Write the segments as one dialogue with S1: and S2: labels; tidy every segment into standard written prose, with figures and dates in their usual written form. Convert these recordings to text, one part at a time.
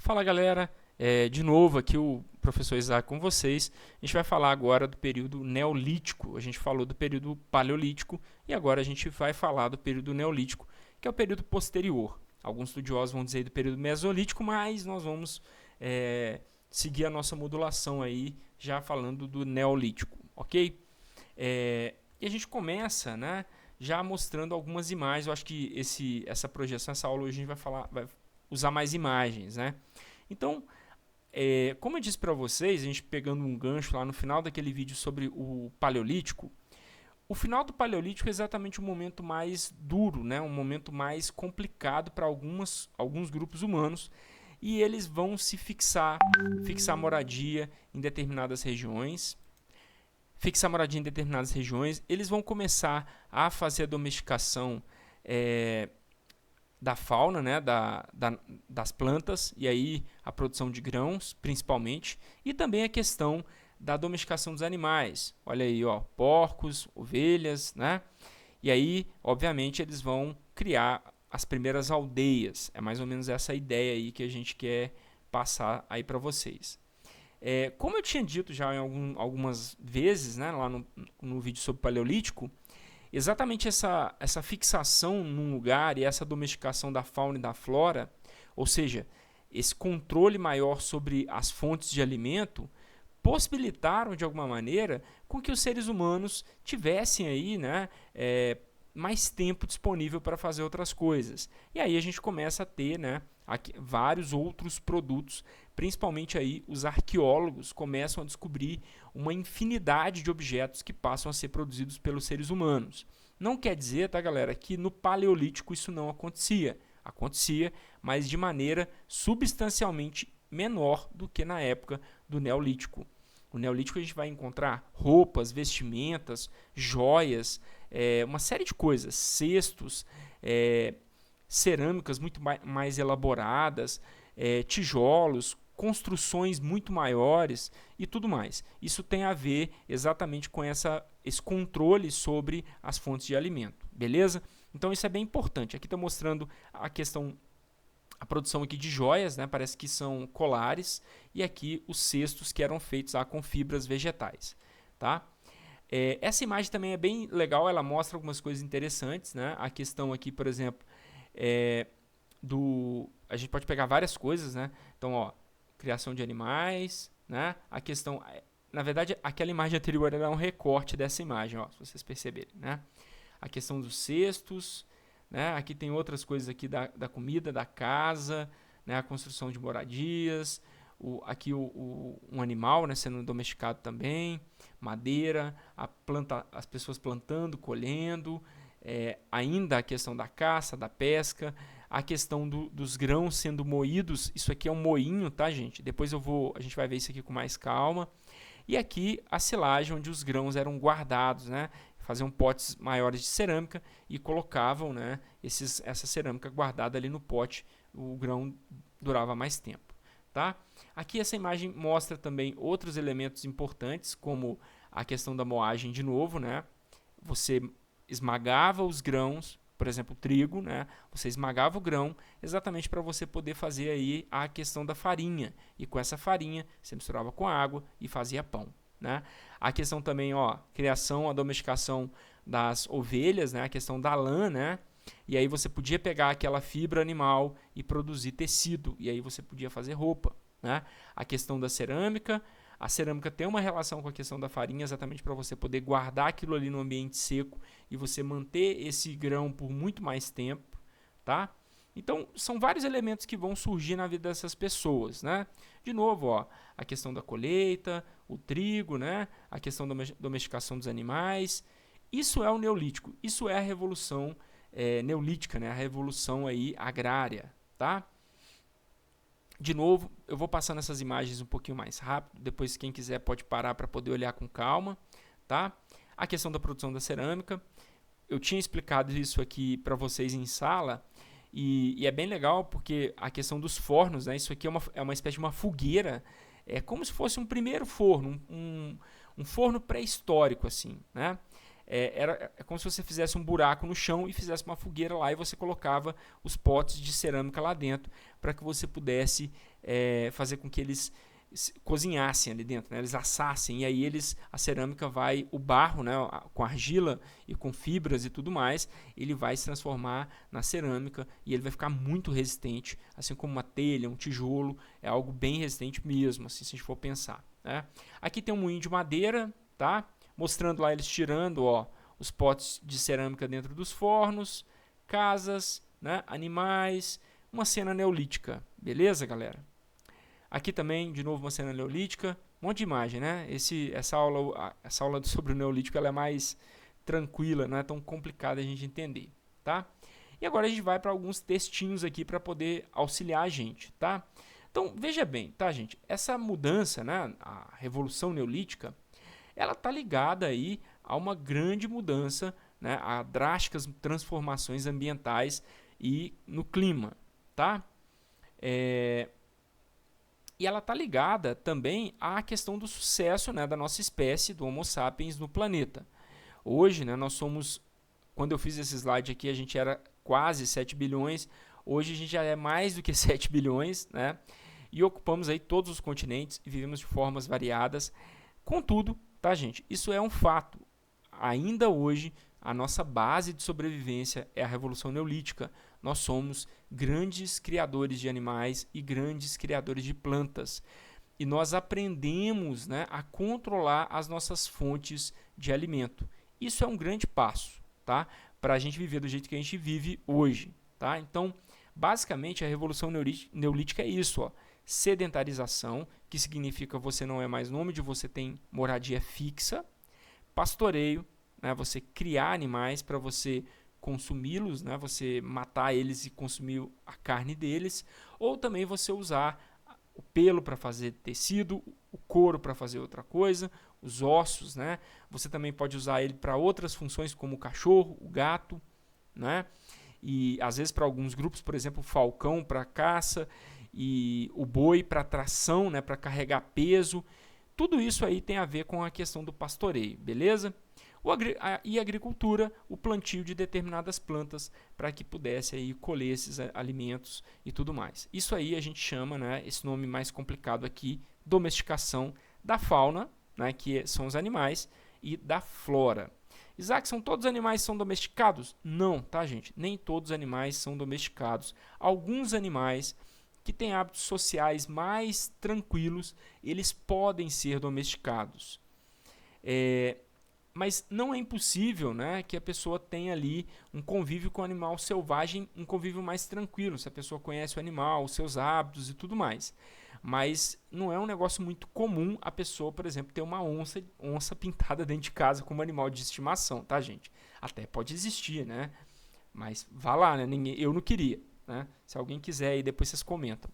S1: Fala galera, de novo aqui o professor Isaac com vocês. A gente vai falar agora do período neolítico. A gente falou do período paleolítico e agora a gente vai falar do período neolítico, que é o período posterior. Alguns estudiosos vão dizer do período mesolítico, mas nós vamos seguir a nossa modulação aí, já falando do neolítico, ok? E a gente começa, né, já mostrando algumas imagens. Eu acho que essa projeção, essa aula hoje a gente vai usar mais imagens, né? Então, como eu disse para vocês, a gente pegando um gancho lá no final daquele vídeo sobre o Paleolítico, o final do Paleolítico é exatamente o momento mais duro, né? Um momento mais complicado para alguns grupos humanos, e eles vão se fixar moradia em determinadas regiões. Eles vão começar a fazer a domesticação da fauna, né, das plantas, e aí a produção de grãos, principalmente, e também a questão da domesticação dos animais. Olha aí, ó, porcos, ovelhas, né? E aí, obviamente, eles vão criar as primeiras aldeias. É mais ou menos essa ideia aí que a gente quer passar aí para vocês. Como eu tinha dito já em algumas vezes, né, lá no vídeo sobre o Paleolítico, exatamente essa fixação num lugar e essa domesticação da fauna e da flora, ou seja, esse controle maior sobre as fontes de alimento, possibilitaram de alguma maneira com que os seres humanos tivessem aí, né, mais tempo disponível para fazer outras coisas. E aí a gente começa a ter, né, vários outros produtos, principalmente aí os arqueólogos começam a descobrir uma infinidade de objetos que passam a ser produzidos pelos seres humanos. Não quer dizer, tá, galera, que no Paleolítico isso não acontecia. Acontecia, mas de maneira substancialmente menor do que na época do Neolítico. No Neolítico a gente vai encontrar roupas, vestimentas, joias, uma série de coisas, cestos, cerâmicas muito mais elaboradas, tijolos, construções muito maiores e tudo mais. Isso tem a ver exatamente com esse controle sobre as fontes de alimento, beleza? Então isso é bem importante. Aqui está mostrando a produção aqui de joias, né? Parece que são colares, e aqui os cestos que eram feitos com fibras vegetais, tá? Essa imagem também é bem legal, ela mostra algumas coisas interessantes, né? A questão aqui, por exemplo, a gente pode pegar várias coisas, né? Então, ó, criação de animais, né? A questão, na verdade, aquela imagem anterior era um recorte dessa imagem, ó, se vocês perceberem, né? A questão dos cestos, né? Aqui tem outras coisas aqui da comida, da casa, né? A construção de moradias, aqui um animal, né, sendo domesticado também, madeira, as pessoas plantando, colhendo, ainda a questão da caça, da pesca, a questão dos grãos sendo moídos. Isso aqui é um moinho, tá, gente? Depois a gente vai ver isso aqui com mais calma. E aqui a silagem, onde os grãos eram guardados, né? Faziam potes maiores de cerâmica e colocavam, né, essa cerâmica guardada ali no pote. O grão durava mais tempo, tá? Aqui essa imagem mostra também outros elementos importantes, como a questão da moagem de novo, né? Você esmagava os grãos, por exemplo, o trigo, né? Você esmagava o grão exatamente para você poder fazer aí a questão da farinha. E com essa farinha você misturava com água e fazia pão, né? A questão também, ó, criação, a domesticação das ovelhas, né? A questão da lã, né? E aí você podia pegar aquela fibra animal e produzir tecido, e aí você podia fazer roupa, né? A questão da cerâmica, a cerâmica tem uma relação com a questão da farinha, exatamente para você poder guardar aquilo ali no ambiente seco e você manter esse grão por muito mais tempo, tá? Então, são vários elementos que vão surgir na vida dessas pessoas, né? De novo, ó, a questão da colheita, o trigo, né? A questão da domesticação dos animais. Isso é o Neolítico, isso é a revolução neolítica, né? A revolução aí agrária, tá? De novo, eu vou passando essas imagens um pouquinho mais rápido, depois quem quiser pode parar para poder olhar com calma, tá? A questão da produção da cerâmica, eu tinha explicado isso aqui para vocês em sala, e é bem legal porque a questão dos fornos, né? Isso aqui é uma espécie de uma fogueira, é como se fosse um primeiro forno, um forno pré-histórico, assim, né? É como se você fizesse um buraco no chão e fizesse uma fogueira lá e você colocava os potes de cerâmica lá dentro para que você pudesse fazer com que eles cozinhassem ali dentro, né? Eles assassem, e aí a cerâmica vai, o barro, né, com argila e com fibras e tudo mais, ele vai se transformar na cerâmica e ele vai ficar muito resistente, assim como uma telha, um tijolo, é algo bem resistente mesmo, assim, se a gente for pensar, né? Aqui tem um moinho de madeira, tá? Mostrando lá eles tirando, ó, os potes de cerâmica dentro dos fornos, casas, né, animais, uma cena neolítica, beleza, galera? Aqui também, de novo, uma cena neolítica, um monte de imagem, né? Essa aula sobre o neolítico ela é mais tranquila, não é tão complicada a gente entender, tá? E agora a gente vai para alguns textinhos aqui para poder auxiliar a gente, tá? Então, veja bem, tá, gente? Essa mudança, né, a revolução neolítica, ela tá ligada aí a uma grande mudança, né, a drásticas transformações ambientais e no clima, tá? E ela está ligada também à questão do sucesso, né, da nossa espécie, do Homo sapiens, no planeta. Hoje, né, nós somos, quando eu fiz esse slide aqui, a gente era quase 7 bilhões, hoje a gente já é mais do que 7 bilhões, né, e ocupamos aí todos os continentes e vivemos de formas variadas. Contudo, tá, gente, isso é um fato. Ainda hoje, a nossa base de sobrevivência é a Revolução Neolítica. Nós somos grandes criadores de animais e grandes criadores de plantas. E nós aprendemos, né, a controlar as nossas fontes de alimento. Isso é um grande passo, tá, para a gente viver do jeito que a gente vive hoje. Tá? Então, basicamente, a Revolução Neolítica é isso, ó. Sedentarização, que significa você não é mais nômade, você tem moradia fixa. Pastoreio, né, você criar animais para você consumi-los, né, você matar eles e consumir a carne deles, ou também você usar o pelo para fazer tecido, o couro para fazer outra coisa, os ossos, né? Você também pode usar ele para outras funções como o cachorro, o gato, né? E às vezes para alguns grupos, por exemplo, o falcão para caça e o boi para tração, né, para carregar peso. Tudo isso aí tem a ver com a questão do pastoreio, beleza? E a agricultura, o plantio de determinadas plantas para que pudesse aí colher esses alimentos e tudo mais. Isso aí a gente chama, né, esse nome mais complicado aqui, domesticação da fauna, né, que são os animais, e da flora. Isaac, são todos os animais são domesticados? Não, tá, gente? Nem todos os animais são domesticados. Alguns animais que têm hábitos sociais mais tranquilos, eles podem ser domesticados. Mas não é impossível, né, que a pessoa tenha ali um convívio com o animal selvagem, um convívio mais tranquilo, se a pessoa conhece o animal, os seus hábitos e tudo mais. Mas não é um negócio muito comum a pessoa, por exemplo, ter uma onça pintada dentro de casa como animal de estimação, tá, gente? Até pode existir, né? Mas vá lá, né? Eu não queria, né? Se alguém quiser aí, depois vocês comentam.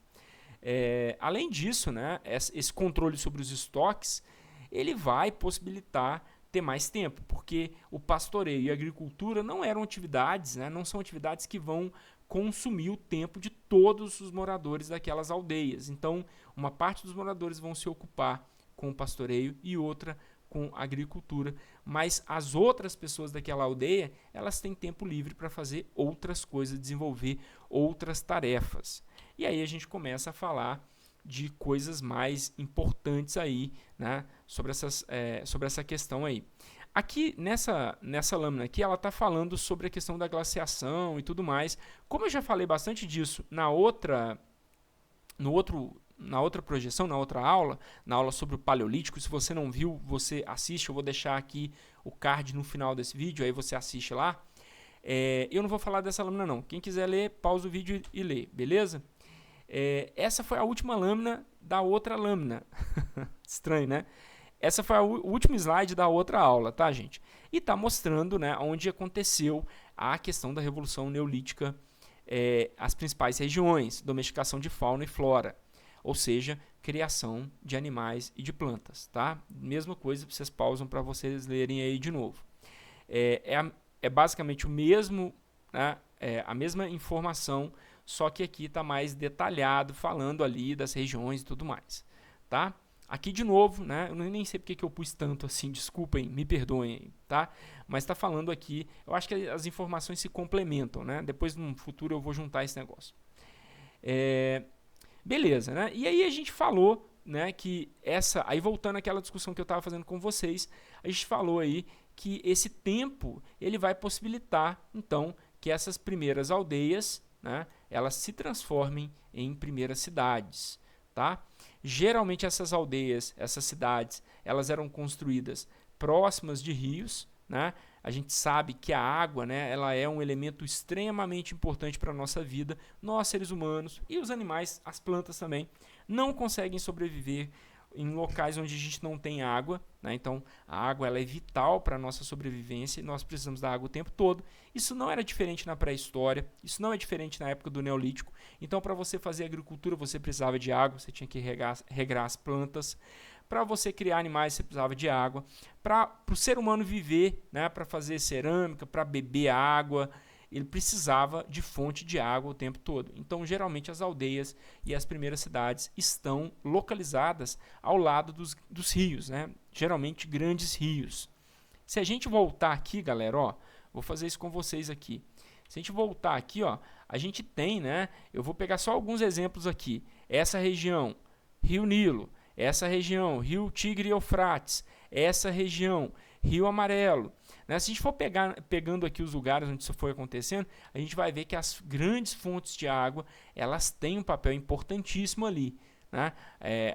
S1: Além disso, né, esse controle sobre os estoques, ele vai possibilitar ter mais tempo, porque o pastoreio e a agricultura não eram atividades, né, não são atividades que vão consumir o tempo de todos os moradores daquelas aldeias. Então, uma parte dos moradores vão se ocupar com o pastoreio e outra com a agricultura, mas as outras pessoas daquela aldeia, elas têm tempo livre para fazer outras coisas, desenvolver outras tarefas. E aí a gente começa a falar de coisas mais importantes aí, né, sobre essa questão aí. Aqui, nessa lâmina aqui, ela está falando sobre a questão da glaciação e tudo mais. Como eu já falei bastante disso na outra projeção, na outra aula, na aula sobre o Paleolítico, se você não viu, você assiste, eu vou deixar aqui o card no final desse vídeo, aí você assiste lá. Eu não vou falar dessa lâmina não, quem quiser ler, pausa o vídeo e lê, beleza? Essa foi a última lâmina da outra lâmina. Estranho, né? Essa foi o último slide da outra aula, tá, gente? E está mostrando, né, onde aconteceu a questão da Revolução Neolítica, as principais regiões, domesticação de fauna e flora, ou seja, criação de animais e de plantas, tá? Mesma coisa, vocês pausam para vocês lerem aí de novo. É basicamente o mesmo, né, a mesma informação, só que aqui está mais detalhado, falando ali das regiões e tudo mais, tá? Aqui de novo, né, eu nem sei porque que eu pus tanto assim, desculpem, me perdoem, tá? Mas está falando aqui, eu acho que as informações se complementam, né? Depois no futuro eu vou juntar esse negócio. Beleza, né? E aí a gente falou, né, que aí voltando àquela discussão que eu estava fazendo com vocês, a gente falou aí que esse tempo ele vai possibilitar, então, que essas primeiras aldeias, né, elas se transformem em primeiras cidades, tá? Geralmente essas aldeias, essas cidades, elas eram construídas próximas de rios, né? A gente sabe que a água, né, ela é um elemento extremamente importante para a nossa vida. Nós, seres humanos, e os animais, as plantas também, não conseguem sobreviver em locais onde a gente não tem água, né? Então, a água ela é vital para a nossa sobrevivência e nós precisamos da água o tempo todo. Isso não era diferente na pré-história, isso não é diferente na época do Neolítico. Então, para você fazer agricultura, você precisava de água, você tinha que regar as plantas. Para você criar animais, você precisava de água. Para o ser humano viver, né, para fazer cerâmica, para beber água, ele precisava de fonte de água o tempo todo. Então, geralmente, as aldeias e as primeiras cidades estão localizadas ao lado dos rios, né? Geralmente, grandes rios. Se a gente voltar aqui, galera, ó, vou fazer isso com vocês aqui. Se a gente voltar aqui, ó, a gente tem, né? Eu vou pegar só alguns exemplos aqui. Essa região, Rio Nilo. Essa região, Rio Tigre e Eufrates. Essa região, Rio Amarelo. Né? Se a gente for pegando aqui os lugares onde isso foi acontecendo, a gente vai ver que as grandes fontes de água, elas têm um papel importantíssimo ali. Né?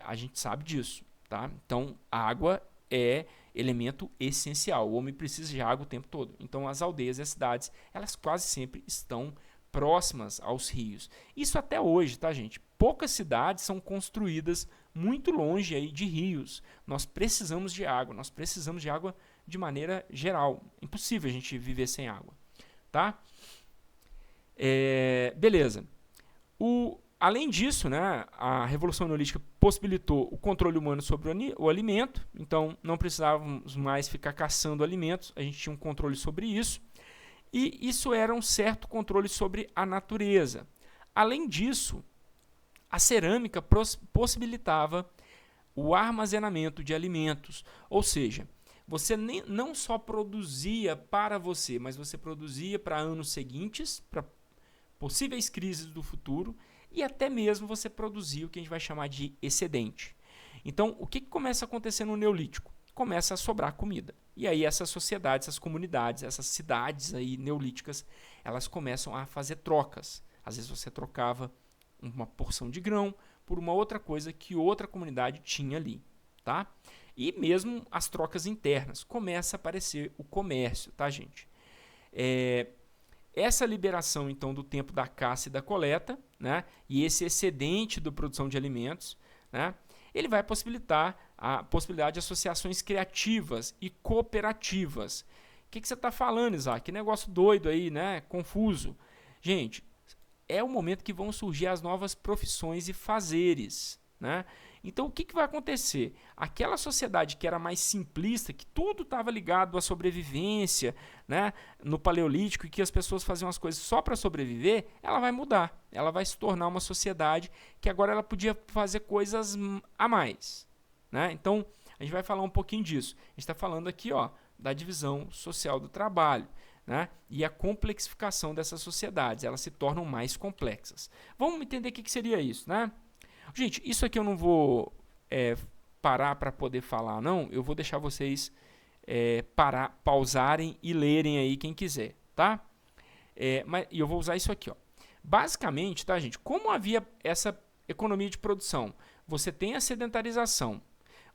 S1: A gente sabe disso. Tá? Então, a água é elemento essencial. O homem precisa de água o tempo todo. Então, as aldeias e as cidades, elas quase sempre estão próximas aos rios. Isso até hoje, tá, gente? Poucas cidades são construídas muito longe aí de rios. Nós precisamos de água de maneira geral. Impossível a gente viver sem água, tá? Beleza. Além disso, né, a Revolução Neolítica possibilitou o controle humano sobre o alimento, então não precisávamos mais ficar caçando alimentos, a gente tinha um controle sobre isso, e isso era um certo controle sobre a natureza. Além disso, a cerâmica possibilitava o armazenamento de alimentos, ou seja, você não só produzia para você, mas você produzia para anos seguintes, para possíveis crises do futuro, e até mesmo você produzia o que a gente vai chamar de excedente. Então, o que começa a acontecer no Neolítico? Começa a sobrar comida. E aí essas sociedades, essas comunidades, essas cidades aí neolíticas, elas começam a fazer trocas. Às vezes você trocava uma porção de grão por uma outra coisa que outra comunidade tinha ali, tá? E mesmo as trocas internas, começa a aparecer o comércio, tá, gente? Essa liberação, então, do tempo da caça e da coleta, né, e esse excedente da produção de alimentos, né, ele vai possibilitar a possibilidade de associações criativas e cooperativas. O que você está falando, Isaac? Que negócio doido aí, né? Confuso. Gente, é o momento que vão surgir as novas profissões e fazeres, né? Então, o que vai acontecer? Aquela sociedade que era mais simplista, que tudo estava ligado à sobrevivência, né, no Paleolítico, e que as pessoas faziam as coisas só para sobreviver, ela vai mudar. Ela vai se tornar uma sociedade que agora ela podia fazer coisas a mais. Né? Então, a gente vai falar um pouquinho disso. A gente está falando aqui, ó, da divisão social do trabalho. Né? E a complexificação dessas sociedades. Elas se tornam mais complexas. Vamos entender o que seria isso, né? Gente, isso aqui eu não vou parar para poder falar, não. Eu vou deixar vocês pausarem e lerem aí quem quiser, tá? E eu vou usar isso aqui, ó. Basicamente, tá, gente? Como havia essa economia de produção? Você tem a sedentarização,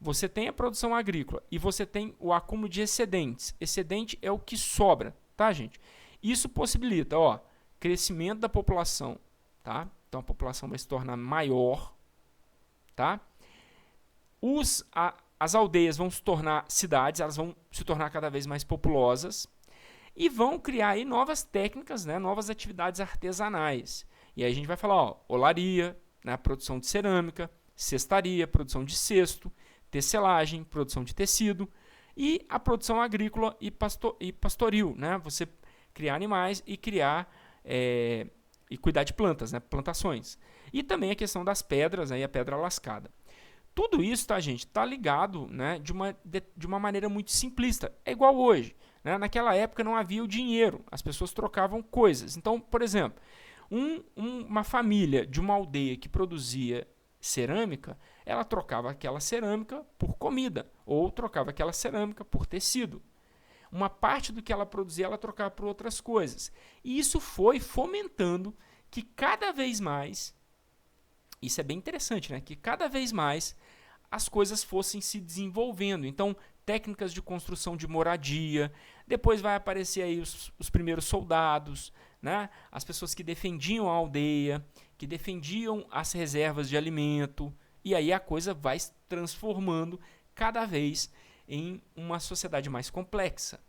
S1: você tem a produção agrícola e você tem o acúmulo de excedentes. Excedente é o que sobra, tá, gente? Isso possibilita, ó, crescimento da população, tá? Então a população vai se tornar maior. Tá? As aldeias vão se tornar cidades, elas vão se tornar cada vez mais populosas e vão criar aí novas técnicas, né, novas atividades artesanais. E aí a gente vai falar, ó, olaria, né, produção de cerâmica, cestaria, produção de cesto, tecelagem, produção de tecido e a produção agrícola e pastoril, né, você criar animais e criar e cuidar de plantas, né, plantações. E também a questão das pedras, aí a pedra lascada. Tudo isso, tá, gente, tá ligado, né, de uma maneira muito simplista. É igual hoje, né? Naquela época não havia o dinheiro, as pessoas trocavam coisas. Então, por exemplo, uma família de uma aldeia que produzia cerâmica, ela trocava aquela cerâmica por comida, ou trocava aquela cerâmica por tecido. Uma parte do que ela produzia, ela trocava por outras coisas. E isso foi fomentando que cada vez mais, isso é bem interessante, né? Que cada vez mais as coisas fossem se desenvolvendo. Então, técnicas de construção de moradia, depois vai aparecer aí os primeiros soldados, né? As pessoas que defendiam a aldeia, que defendiam as reservas de alimento, e aí a coisa vai se transformando cada vez em uma sociedade mais complexa.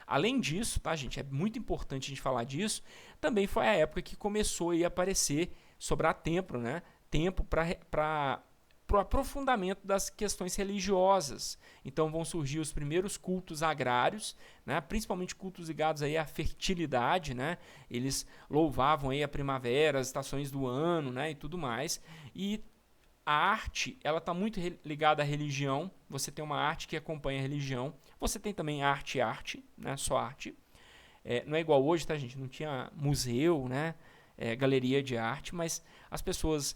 S1: Além disso, tá, gente, é muito importante a gente falar disso, também foi a época que começou a aparecer, sobrar tempo, né? Tempo para o aprofundamento das questões religiosas. Então vão surgir os primeiros cultos agrários, né? Principalmente cultos ligados aí à fertilidade, né? Eles louvavam aí a primavera, as estações do ano, né? E tudo mais. E a arte, ela está muito ligada à religião. Você tem uma arte que acompanha a religião. Você tem também arte, né? Só arte. Não é igual hoje, tá, gente? Não tinha museu, né? Galeria de arte, mas as pessoas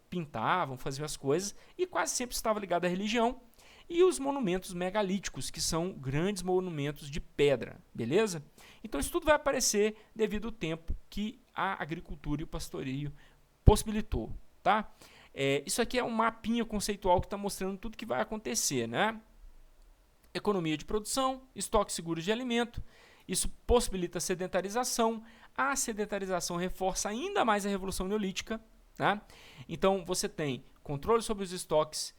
S1: pintavam, faziam as coisas e quase sempre estava ligado à religião. E os monumentos megalíticos, que são grandes monumentos de pedra, beleza? Então isso tudo vai aparecer devido ao tempo que a agricultura e o pastoreio possibilitou, tá? Isso aqui é um mapinha conceitual que está mostrando tudo que vai acontecer, né? Economia de produção, estoques seguros de alimento. Isso possibilita a sedentarização. A sedentarização reforça ainda mais a Revolução Neolítica. Tá? Então, você tem controle sobre os estoques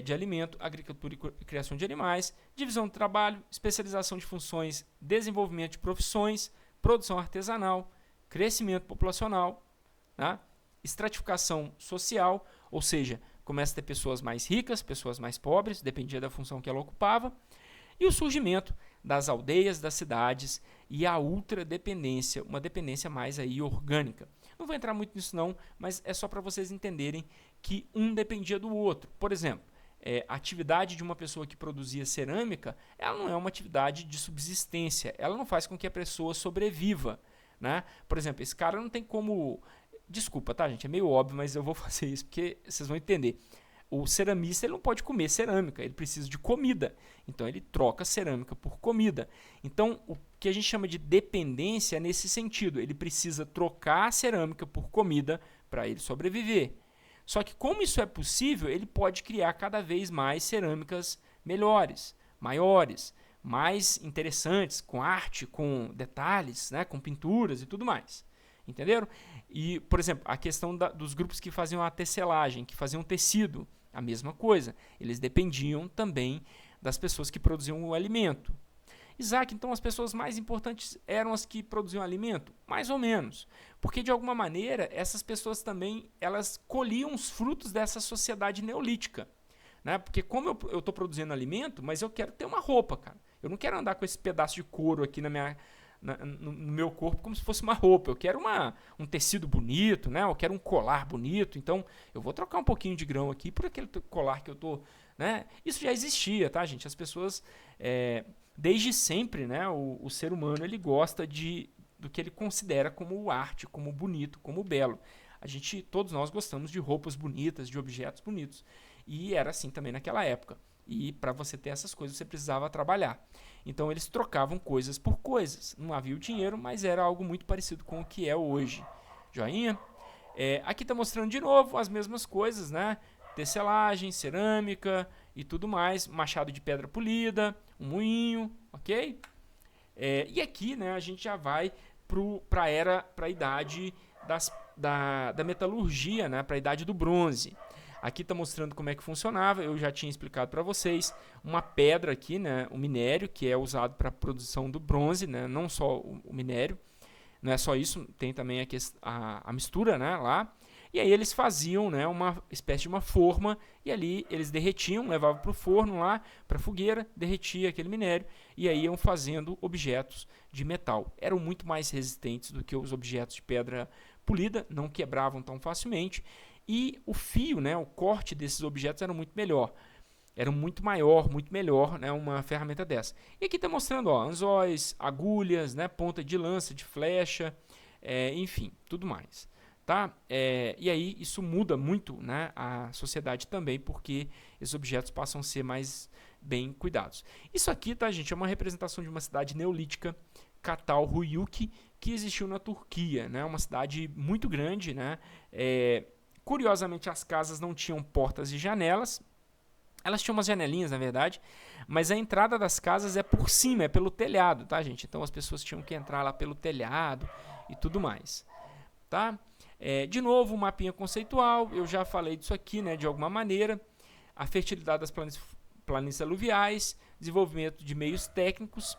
S1: de alimento, agricultura e criação de animais, divisão do trabalho, especialização de funções, desenvolvimento de profissões, produção artesanal, crescimento populacional, tá? Estratificação social, ou seja, começa a ter pessoas mais ricas, pessoas mais pobres, dependia da função que ela ocupava, e o surgimento das aldeias, das cidades e a ultradependência, uma dependência mais aí orgânica. Não vou entrar muito nisso não, mas é só para vocês entenderem que um dependia do outro. Por exemplo, a atividade de uma pessoa que produzia cerâmica, ela não é uma atividade de subsistência, ela não faz com que a pessoa sobreviva, né? Por exemplo, esse cara não tem como... Desculpa, tá, gente? É meio óbvio, mas eu vou fazer isso porque vocês vão entender. O ceramista ele não pode comer cerâmica, ele precisa de comida. Então ele troca cerâmica por comida. Então o que a gente chama de dependência é nesse sentido. Ele precisa trocar a cerâmica por comida para ele sobreviver. Só que como isso é possível, ele pode criar cada vez mais cerâmicas melhores, maiores, mais interessantes, com arte, com detalhes, né, com pinturas e tudo mais. Entenderam? E, por exemplo, a questão dos grupos que faziam a tecelagem, que faziam tecido, a mesma coisa. Eles dependiam também das pessoas que produziam o alimento. Isaac, então as pessoas mais importantes eram as que produziam alimento? Mais ou menos. Porque, de alguma maneira, essas pessoas também elas colhiam os frutos dessa sociedade neolítica. Né? Porque como eu estou produzindo alimento, mas eu quero ter uma roupa, cara. Eu não quero andar com esse pedaço de couro aqui no meu corpo como se fosse uma roupa. Eu quero um tecido bonito, né? Eu quero um colar bonito. Então, eu vou trocar um pouquinho de grão aqui por aquele colar que eu tô, né? Isso já existia, tá, gente? As pessoas, desde sempre, né? O ser humano ele gosta do que ele considera como arte, como bonito, como belo. Todos nós gostamos de roupas bonitas, de objetos bonitos. E era assim também naquela época. E para você ter essas coisas, você precisava trabalhar. Então, eles trocavam coisas por coisas. Não havia o dinheiro, mas era algo muito parecido com o que é hoje. Joinha? Aqui está mostrando de novo as mesmas coisas, né? Tecelagem, cerâmica e tudo mais. Machado de pedra polida, um moinho, ok? E aqui, né, a gente já vai para a idade da metalurgia, né? Para a idade do bronze. Aqui está mostrando como é que funcionava, eu já tinha explicado para vocês. Uma pedra aqui, né, o minério, que é usado para a produção do bronze, né, não só o minério, não é só isso, tem também a mistura, né, lá. E aí eles faziam, né, uma espécie de uma forma, e ali eles derretiam, levavam para o forno lá, para a fogueira, derretia aquele minério, e aí iam fazendo objetos de metal. Eram muito mais resistentes do que os objetos de pedra polida, não quebravam tão facilmente, e o fio, né, o corte desses objetos era muito melhor. Era muito maior, muito melhor, né, uma ferramenta dessa. E aqui está mostrando, ó, anzóis, agulhas, né, ponta de lança, de flecha, enfim, tudo mais. Tá? E aí isso muda muito, né, a sociedade também, porque esses objetos passam a ser mais bem cuidados. Isso aqui, tá, gente, é uma representação de uma cidade neolítica, Catalhuyuk, que existiu na Turquia, né, uma cidade muito grande, né, curiosamente as casas não tinham portas e janelas, elas tinham umas janelinhas, na verdade, mas a entrada das casas é por cima, é pelo telhado, tá, gente? Então as pessoas tinham que entrar lá pelo telhado e tudo mais, tá? De novo, um mapinha conceitual, eu já falei disso aqui, né, de alguma maneira. A fertilidade das planícies aluviais, desenvolvimento de meios técnicos,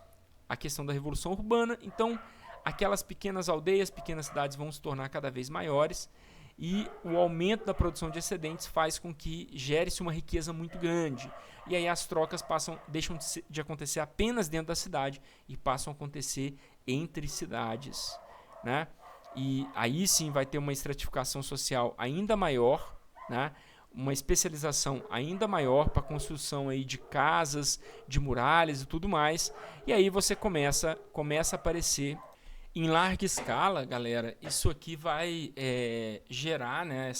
S1: a questão da revolução urbana. Então, aquelas pequenas aldeias, pequenas cidades vão se tornar cada vez maiores, e o aumento da produção de excedentes faz com que gere-se uma riqueza muito grande. E aí as trocas deixam de acontecer apenas dentro da cidade e passam a acontecer entre cidades, né? E aí sim vai ter uma estratificação social ainda maior, né? Uma especialização ainda maior para a construção aí de casas, de muralhas e tudo mais. E aí você começa a aparecer em larga escala, galera. Isso aqui vai gerar, né,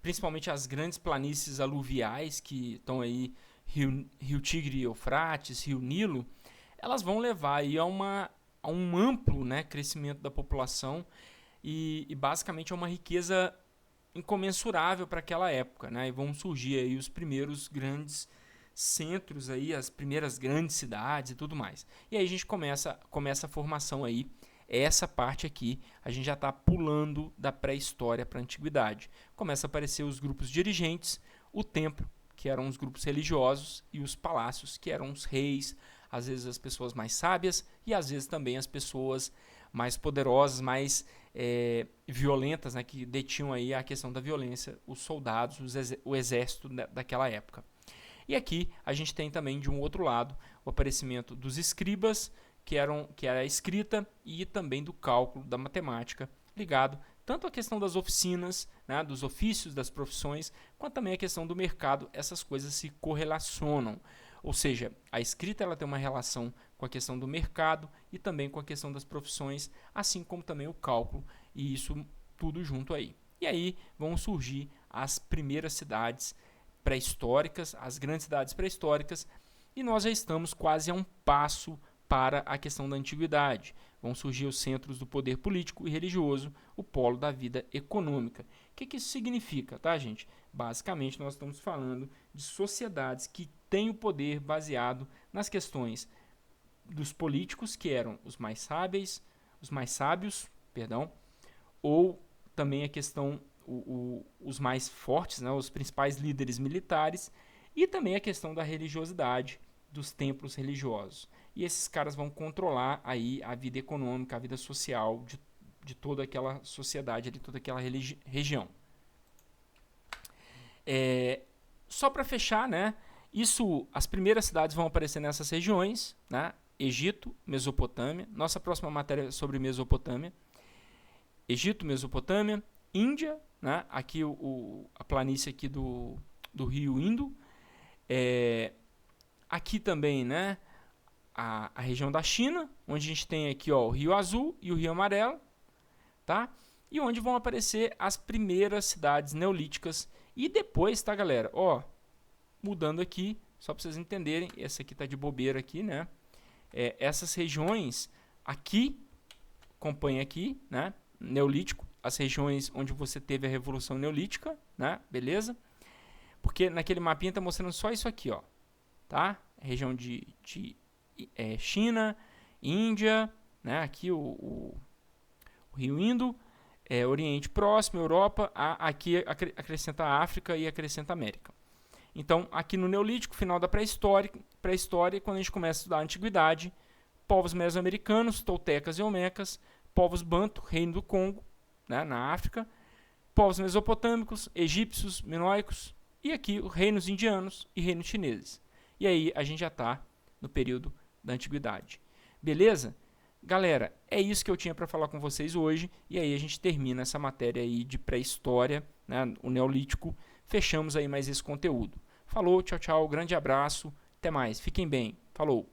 S1: principalmente as grandes planícies aluviais que estão aí, Rio Tigre e Eufrates, Rio Nilo, elas vão levar aí a um amplo, né, crescimento da população e basicamente a uma riqueza incomensurável para aquela época, né? E vão surgir aí os primeiros grandes centros aí, as primeiras grandes cidades e tudo mais. E aí a gente começa a formação aí. Essa parte aqui a gente já está pulando da pré-história para a antiguidade. Começa a aparecer os grupos dirigentes, o templo, que eram os grupos religiosos, e os palácios, que eram os reis, às vezes as pessoas mais sábias e às vezes também as pessoas mais poderosas, mais violentas, né, que detinham aí a questão da violência, os soldados, o exército daquela época. E aqui a gente tem também, de um outro lado, o aparecimento dos escribas, que era a escrita, e também do cálculo, da matemática, ligado tanto à questão das oficinas, né, dos ofícios, das profissões, quanto também à questão do mercado. Essas coisas se correlacionam. Ou seja, a escrita ela tem uma relação com a questão do mercado e também com a questão das profissões, assim como também o cálculo, e isso tudo junto aí. E aí vão surgir as primeiras cidades pré-históricas, as grandes cidades pré-históricas, e nós já estamos quase a um passo para a questão da antiguidade. Vão surgir os centros do poder político e religioso, o polo da vida econômica. O que isso significa, tá, gente? Basicamente, nós estamos falando de sociedades que têm o poder baseado nas questões dos políticos, que eram os mais sábios, ou também a questão, os mais fortes, né, os principais líderes militares, e também a questão da religiosidade, dos templos religiosos. E esses caras vão controlar aí a vida econômica, a vida social de toda aquela sociedade, de toda aquela região. Só para fechar, né, as primeiras cidades vão aparecer nessas regiões, né, Egito, Mesopotâmia. Nossa próxima matéria é sobre Mesopotâmia. Egito, Mesopotâmia, Índia, né, aqui a planície aqui do rio Indo. Aqui também, né, a região da China, onde a gente tem aqui, ó, o Rio Azul e o Rio Amarelo, tá? E onde vão aparecer as primeiras cidades neolíticas. E depois, tá, galera? Ó, mudando aqui, só para vocês entenderem, essa aqui tá de bobeira aqui, né? Essas regiões aqui, acompanha aqui, né? Neolítico, as regiões onde você teve a Revolução Neolítica, né? Beleza? Porque naquele mapinha tá mostrando só isso aqui, ó, tá? Região de China, Índia, né? Aqui o Rio Indo, Oriente Próximo, Europa, aqui acrescenta a África e acrescenta a América. Então, aqui no Neolítico, final da pré-história, quando a gente começa a estudar a Antiguidade, povos mesoamericanos, toltecas e olmecas, povos banto, Reino do Congo, né, na África, povos mesopotâmicos, egípcios, minoicos, e aqui os reinos indianos e reinos chineses. E aí a gente já está no período da Antiguidade. Beleza? Galera, é isso que eu tinha para falar com vocês hoje, e aí a gente termina essa matéria aí de pré-história, né? né, o Neolítico, fechamos aí mais esse conteúdo. Falou, tchau, tchau, grande abraço, até mais, fiquem bem, falou!